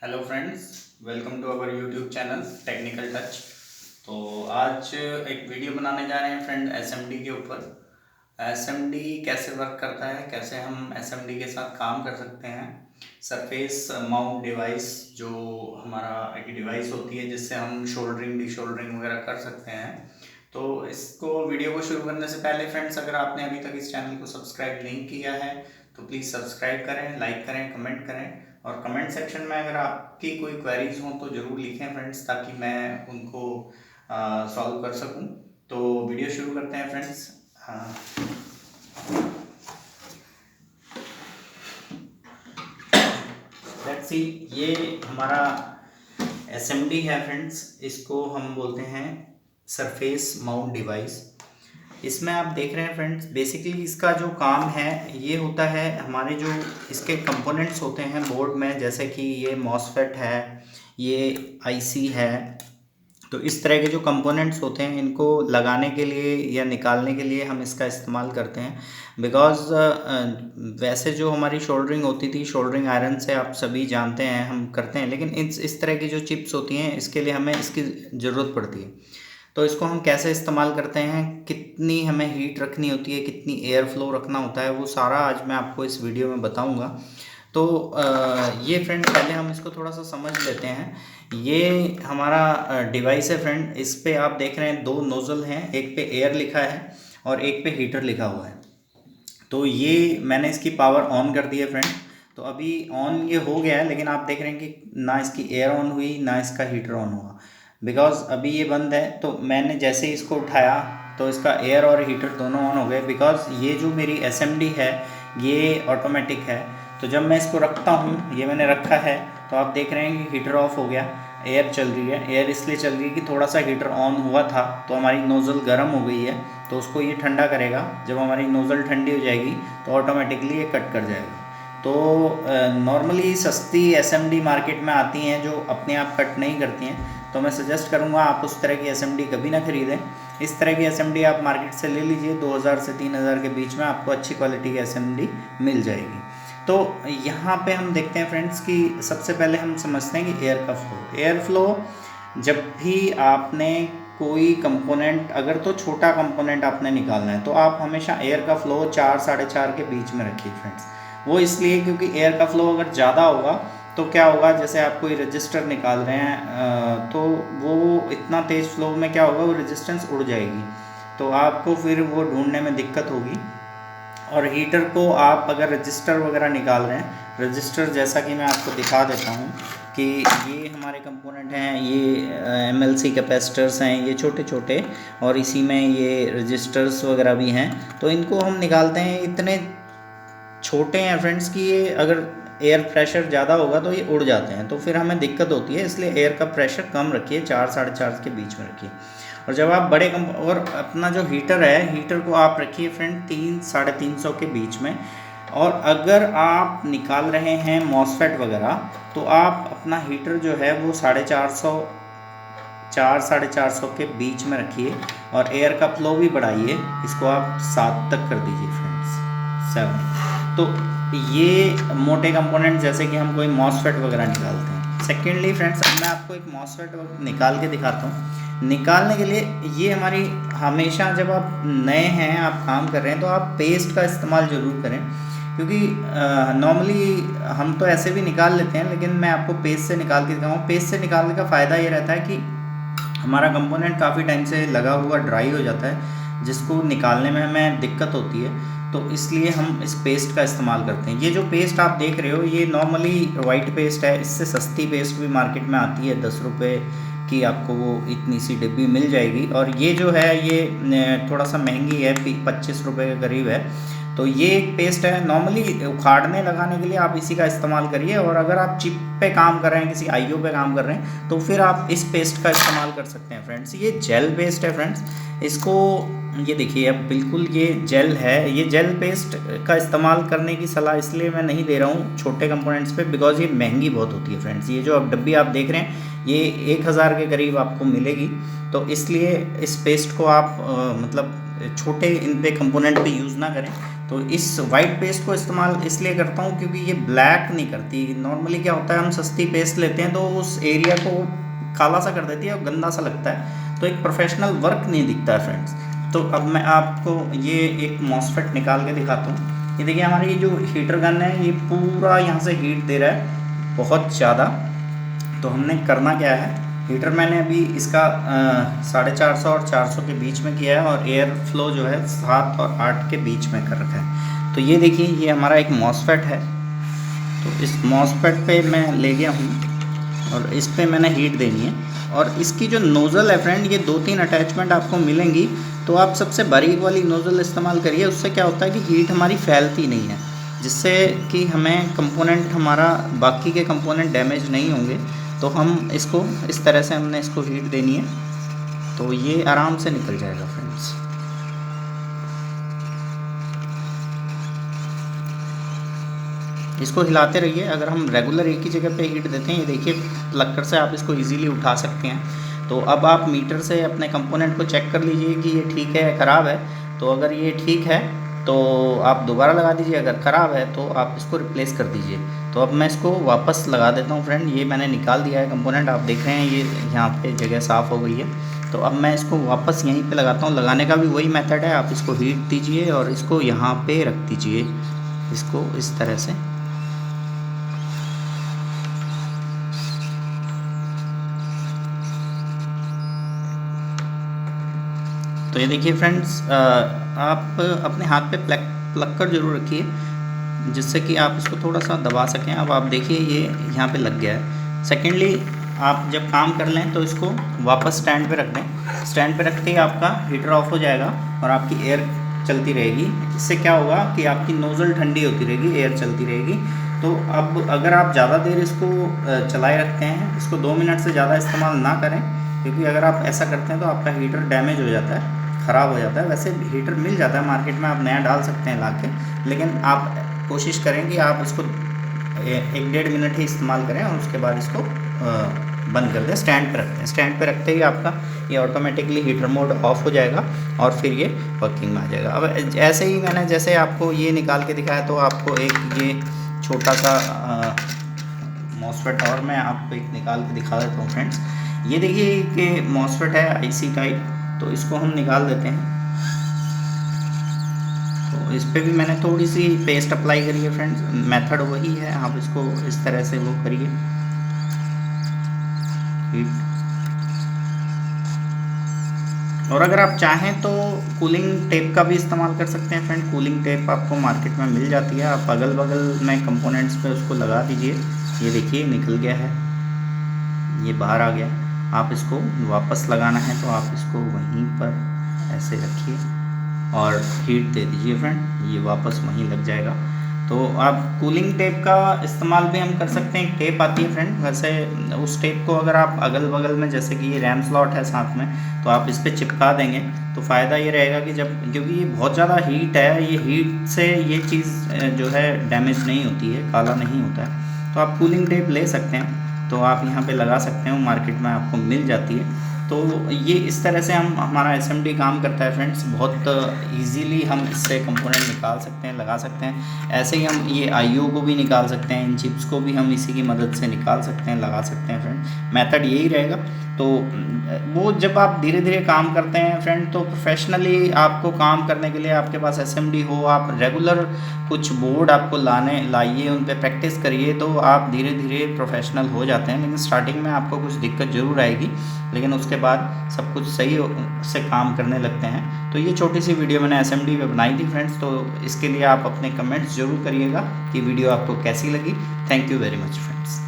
Hello friends, welcome to our YouTube channel Technical Touch. तो आज एक वीडियो बनाने जा रहे हैं फ्रेंड एसएमडी के ऊपर। एसएमडी कैसे वर्क करता है, कैसे हम एसएमडी के साथ काम कर सकते हैं। सरफेस माउंट डिवाइस जो हमारा एक डिवाइस होती है जिससे हम शोल्डरिंग डिशोल्डरिंग वगैरह कर सकते हैं। तो इसको वीडियो को शुरू करने से पहले फ्रेंड्स, अगर आपने अभी तक इस चैनल को सब्सक्राइब नहीं किया है तो प्लीज़ सब्सक्राइब करें, लाइक करें, कमेंट करें। और कमेंट सेक्शन में अगर आपकी कोई क्वेरीज हों तो ज़रूर लिखें फ्रेंड्स, ताकि मैं उनको सॉल्व कर सकूं। तो वीडियो शुरू करते हैं फ्रेंड्स। लेट्स सी, ये हमारा एसएमडी है फ्रेंड्स। इसको हम बोलते हैं सरफेस माउंट डिवाइस। इसमें आप देख रहे हैं फ्रेंड्स, बेसिकली इसका जो काम है ये होता है, हमारे जो इसके कंपोनेंट्स होते हैं बोर्ड में, जैसे कि ये मॉसफेट है, ये आईसी है। तो इस तरह के जो कंपोनेंट्स होते हैं इनको लगाने के लिए या निकालने के लिए हम इसका इस्तेमाल करते हैं। बिकॉज़ वैसे जो हमारी शोल्डरिंग होती थी, शोल्डरिंग आयरन से आप सभी जानते हैं हम करते हैं, लेकिन इस तरह की जो चिप्स होती हैं इसके लिए हमें इसकी ज़रूरत पड़ती है। तो इसको हम कैसे इस्तेमाल करते हैं, कितनी हमें हीट रखनी होती है, कितनी एयर फ्लो रखना होता है, वो सारा आज मैं आपको इस वीडियो में बताऊंगा। तो ये फ्रेंड, पहले हम इसको थोड़ा सा समझ लेते हैं। ये हमारा डिवाइस है फ्रेंड। इस पे आप देख रहे हैं दो नोज़ल हैं, एक पे एयर लिखा है और एक पे हीटर लिखा हुआ है। तो ये मैंने इसकी पावर ऑन कर दी है फ्रेंड। तो अभी ऑन ये हो गया है, लेकिन आप देख रहे हैं कि ना इसकी एयर ऑन हुई ना इसका हीटर ऑन हुआ, बिकॉज़ अभी ये बंद है। तो मैंने जैसे ही इसको उठाया तो इसका एयर और हीटर दोनों ऑन हो गए, बिकॉज़ ये जो मेरी एसएमडी है ये ऑटोमेटिक है। तो जब मैं इसको रखता हूँ, ये मैंने रखा है, तो आप देख रहे हैं कि हीटर ऑफ हो गया, एयर चल रही है। एयर इसलिए चल रही है कि थोड़ा सा हीटर ऑन हुआ था तो हमारी नोज़ल गर्म हो गई है, तो उसको ये ठंडा करेगा। जब हमारी नोज़ल ठंडी हो जाएगी तो ऑटोमेटिकली ये कट कर जाएगा। तो नॉर्मली सस्ती एसएमडी मार्केट में आती हैं जो अपने आप कट नहीं करती हैं। तो मैं सजेस्ट करूंगा आप उस तरह की एसएमडी कभी ना खरीदें। इस तरह की एसएमडी आप मार्केट से ले लीजिए, 2000 से 3000 के बीच में आपको अच्छी क्वालिटी की एसएमडी मिल जाएगी। तो यहाँ पे हम देखते हैं फ्रेंड्स कि सबसे पहले हम समझते हैं कि एयर का फ्लो। एयर फ्लो, जब भी आपने कोई कंपोनेंट, अगर तो छोटा कंपोनेंट आपने निकालना है तो आप हमेशा एयर का फ्लो 4 साढ़े 4 के बीच में रखिए फ्रेंड्स। वो इसलिए क्योंकि एयर का फ्लो अगर ज़्यादा होगा तो क्या होगा, जैसे आप कोई रजिस्टर निकाल रहे हैं तो वो इतना तेज़ फ्लो में क्या होगा, वो रेजिस्टेंस उड़ जाएगी, तो आपको फिर वो ढूंढने में दिक्कत होगी। और हीटर को आप अगर रजिस्टर वगैरह निकाल रहे हैं, रजिस्टर जैसा कि मैं आपको दिखा देता हूँ कि ये हमारे कंपोनेंट हैं, ये एमएलसी कैपेसिटर्स हैं, ये छोटे छोटे, और इसी में ये रजिस्टर्स वगैरह भी हैं। तो इनको हम निकालते हैं, इतने छोटे हैं फ्रेंड्स कि ये अगर एयर प्रेशर ज़्यादा होगा तो ये उड़ जाते हैं, तो फिर हमें दिक्कत होती है। इसलिए एयर का प्रेशर कम रखिए, 4 साढ़े 4 के बीच में रखिए। और जब आप बड़े और अपना जो हीटर है, हीटर को आप रखिए फ्रेंड 3 साढ़े 300 के बीच में। और अगर आप निकाल रहे हैं मॉसफेट वगैरह तो आप अपना हीटर जो है वो 450, 4 साढ़े 400 के बीच में रखिए। और एयर का फ्लो भी बढ़ाइए, इसको आप 7 तक कर दीजिए फ्रेंड्स, 7। तो ये मोटे कंपोनेंट जैसे कि हम कोई मॉसफेट वगैरह निकालते हैं। सेकेंडली फ्रेंड्स, अब मैं आपको एक मॉसफेट निकाल के दिखाता हूँ। निकालने के लिए ये हमारी, हमेशा जब आप नए हैं, आप काम कर रहे हैं, तो आप पेस्ट का इस्तेमाल ज़रूर करें, क्योंकि नॉर्मली हम तो ऐसे भी निकाल लेते हैं, लेकिन मैं आपको पेस्ट से निकाल के दिखाऊँ। पेस्ट से निकालने का फ़ायदा ये रहता है कि हमारा कंपोनेंट काफ़ी टाइम से लगा हुआ ड्राई हो जाता है, जिसको निकालने में हमें दिक्कत होती है। तो इसलिए हम इस पेस्ट का इस्तेमाल करते हैं। ये जो पेस्ट आप देख रहे हो ये नॉर्मली वाइट पेस्ट है। इससे सस्ती पेस्ट भी मार्केट में आती है, 10 रुपये की आपको वो इतनी सी डिब्बी मिल जाएगी। और ये जो है ये थोड़ा सा महंगी है, 25 रुपये के करीब है। तो ये एक पेस्ट है, नॉर्मली उखाड़ने लगाने के लिए आप इसी का इस्तेमाल करिए। और अगर आप चिप पे काम कर रहे हैं, किसी आईओ पे काम कर रहे हैं, तो फिर आप इस पेस्ट का इस्तेमाल कर सकते हैं फ्रेंड्स। ये जेल पेस्ट है फ्रेंड्स। इसको ये देखिए, अब बिल्कुल ये जेल है। ये जेल पेस्ट का इस्तेमाल करने की सलाह इसलिए मैं नहीं दे रहा हूँ छोटे कंपोनेंट्स पे, बिकॉज ये महंगी बहुत होती है फ्रेंड्स। ये जो अब डब्बी आप देख रहे हैं ये 1000 के करीब आपको मिलेगी। तो इसलिए इस पेस्ट को आप मतलब छोटे इन पे कंपोनेंट पे यूज़ ना करें। तो इस वाइट पेस्ट को इस्तेमाल इसलिए करता हूँ क्योंकि ये ब्लैक नहीं करती। नॉर्मली क्या होता है, हम सस्ती पेस्ट लेते हैं तो उस एरिया को काला सा कर देती है और गंदा सा लगता है, तो एक प्रोफेशनल वर्क नहीं दिखता है फ्रेंड्स। तो अब मैं आपको ये एक मॉसफेट निकाल के दिखाता हूँ। ये देखिए, हमारी ये जो हीटर गन है ये पूरा यहाँ से हीट दे रहा है बहुत ज़्यादा। तो हमने करना क्या है, हीटर मैंने अभी इसका 450 और 400 के बीच में किया है और एयर फ्लो जो है 7 और 8 के बीच में कर रखा है। तो ये देखिए, ये हमारा एक मॉसफेट है। तो इस मॉसफेट पे मैं ले गया हूँ और इस पे मैंने हीट देनी है। और इसकी जो नोज़ल है फ्रेंड, ये 2-3 अटैचमेंट आपको मिलेंगी। तो आप सबसे बारीक वाली नोज़ल इस्तेमाल करिए। उससे क्या होता है कि हीट हमारी फैलती नहीं है, जिससे कि हमें कंपोनेंट हमारा बाकी के कंपोनेंट डैमेज नहीं होंगे। तो हम इसको इस तरह से हमने इसको हीट देनी है, तो ये आराम से निकल जाएगा फ्रेंड्स। इसको हिलाते रहिए। अगर हम रेगुलर एक ही जगह पे हीट देते हैं, ये देखिए लक्कर से आप इसको इजीली उठा सकते हैं। तो अब आप मीटर से अपने कंपोनेंट को चेक कर लीजिए कि ये ठीक है या ख़राब है। तो अगर ये ठीक है तो आप दोबारा लगा दीजिए, अगर ख़राब है तो आप इसको रिप्लेस कर दीजिए। तो अब मैं इसको वापस लगा देता हूँ फ्रेंड। ये मैंने निकाल दिया है कंपोनेंट, आप देख रहे हैं ये यहाँ पे जगह साफ़ हो गई है। तो अब मैं इसको वापस यहीं पे लगाता हूँ। लगाने का भी वही मेथड है, आप इसको हीट दीजिए और इसको यहाँ पे रख दीजिए, इसको इस तरह से। तो ये देखिए फ्रेंड्स, आप अपने हाथ पे प्लक्कर ज़रूर रखिए, जिससे कि आप इसको थोड़ा सा दबा सकें। अब आप देखिए ये यहाँ पे लग गया है। सेकेंडली, आप जब काम कर लें तो इसको वापस स्टैंड पे रख दें। स्टैंड पे रखते ही आपका हीटर ऑफ हो जाएगा और आपकी एयर चलती रहेगी। इससे क्या होगा कि आपकी नोज़ल ठंडी होती रहेगी, एयर चलती रहेगी। तो अब अगर आप ज़्यादा देर इसको चलाए रखते हैं, इसको 2 मिनट से ज़्यादा इस्तेमाल ना करें, क्योंकि अगर आप ऐसा करते हैं तो आपका हीटर डैमेज हो जाता है, ख़राब हो जाता है। वैसे हीटर मिल जाता है मार्केट में, आप नया डाल सकते हैं ला के, लेकिन आप कोशिश करें कि आप इसको 1-1.5 मिनट ही इस्तेमाल करें और उसके बाद इसको बंद कर दें। स्टैंड पे रखते हैं, स्टैंड पे रखते ही आपका ये ऑटोमेटिकली हीटर मोड ऑफ हो जाएगा और फिर ये वर्किंग में आ जाएगा। अब ऐसे ही मैंने जैसे आपको ये निकाल के दिखाया, तो आपको एक ये छोटा सा मॉसफेट और मैं आपको एक निकाल के दिखा देता हूँ फ्रेंड्स। ये देखिए कि मॉसफेट है IC टाइप, तो इसको हम निकाल देते हैं। तो इस पर भी मैंने थोड़ी सी पेस्ट अप्लाई करी है फ्रेंड्स। मेथड वही है, आप इसको इस तरह से वो करिए हीट। और अगर आप चाहें तो कूलिंग टेप का भी इस्तेमाल कर सकते हैं फ्रेंड। कूलिंग टेप आपको मार्केट में मिल जाती है, आप अगल बगल में कंपोनेंट्स पे उसको लगा दीजिए। ये देखिए निकल गया है, ये बाहर आ गया। आप इसको वापस लगाना है तो आप इसको वहीं पर ऐसे रखिए और हीट दे दीजिए फ्रेंड, ये वापस वहीं लग जाएगा। तो आप कूलिंग टेप का इस्तेमाल भी हम कर सकते हैं। एक टेप आती है फ्रेंड, वैसे उस टेप को अगर आप अगल बगल में, जैसे कि ये रैम स्लॉट है साथ में, तो आप इस पर चिपका देंगे तो फ़ायदा ये रहेगा कि जब, क्योंकि ये बहुत ज़्यादा हीट है, ये हीट से ये चीज़ जो है डैमेज नहीं होती है, काला नहीं होता है। तो आप कूलिंग टेप ले सकते हैं, तो आप यहाँ पे लगा सकते हैं, मार्केट में आपको मिल जाती है। तो ये इस तरह से हमारा SMD काम करता है फ्रेंड्स। बहुत इजीली हम इससे कंपोनेंट निकाल सकते हैं, लगा सकते हैं। ऐसे ही हम ये IO को भी निकाल सकते हैं, इन चिप्स को भी हम इसी की मदद से निकाल सकते हैं, लगा सकते हैं फ्रेंड। मेथड यही रहेगा। तो वो जब आप धीरे धीरे काम करते हैं फ्रेंड, तो प्रोफेशनली आपको काम करने के लिए आपके पास SMD हो, आप रेगुलर कुछ बोर्ड आपको लाइए, उन पर प्रैक्टिस करिए, तो आप धीरे धीरे प्रोफेशनल हो जाते हैं। लेकिन स्टार्टिंग में आपको कुछ दिक्कत ज़रूर आएगी, लेकिन उसके बाद सब कुछ सही से काम करने लगते हैं। तो ये छोटी सी वीडियो मैंने SMD पे बनाई थी फ्रेंड्स। तो इसके लिए आप अपने कमेंट्स ज़रूर करिएगा कि वीडियो आपको कैसी लगी। Thank you very much friends.